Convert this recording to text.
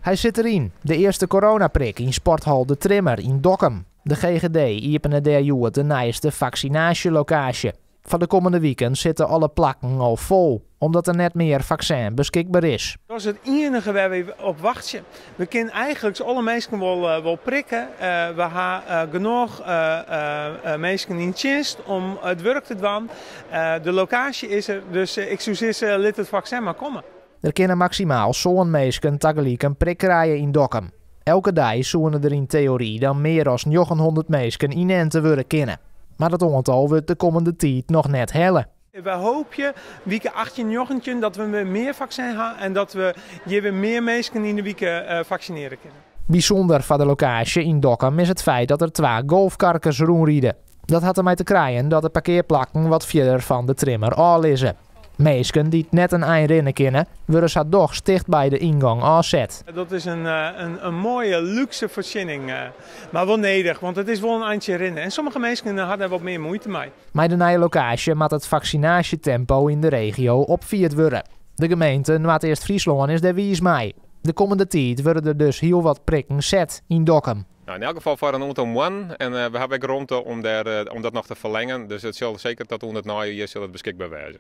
Hij zit erin, de eerste coronaprik in sporthal De Trimmer in Dokkum. De GGD opende daar de nieuwste vaccinatielocatie. Van de komende weekend zitten alle plakken al vol, omdat er net meer vaccin beschikbaar is. Dat is het enige waar we op wachten. We kunnen eigenlijk alle mensen wel prikken. We hebben genoeg mensen in dienst om het werk te doen. De locatie is er, dus ik zou zeggen, laat het vaccin maar komen. Er kunnen maximaal zo'n mensen tegelijk een prik krijgen in Dokkum. Elke dag zullen er in theorie dan meer dan 900 mensen inenten worden kunnen. Maar dat aantal wordt de komende tijd nog net hellen. We hopen, week 18, 19, dat we meer vaccin hebben en dat we weer meer mensen in de week vaccineren kunnen. Bijzonder van de locatie in Dokkum is het feit dat er 2 golfkarkers rondrijden. Dat had ermee te krijgen dat de parkeerplakken wat verder van de Trimmer al liggen. Mensen die het net een eind rennen kunnen, worden ze toch sticht bij de ingang afzet. Dat is een mooie luxe voorziening, maar wel nodig, want het is wel een eindje rennen. En sommige mensen hadden er wat meer moeite mee. Met de nieuwe locatie moet het vaccinatietempo in de regio opgevierd worden. De gemeente Noord-Eerst-Friesland is daar wies mee. De komende tijd worden er dus heel wat prikken zet in Dokkum. Nou, in elk geval voor een aantal maanden en we hebben ook ruimte om dat nog te verlengen. Dus het zal zeker tot 100 jaar beschikbaar zijn.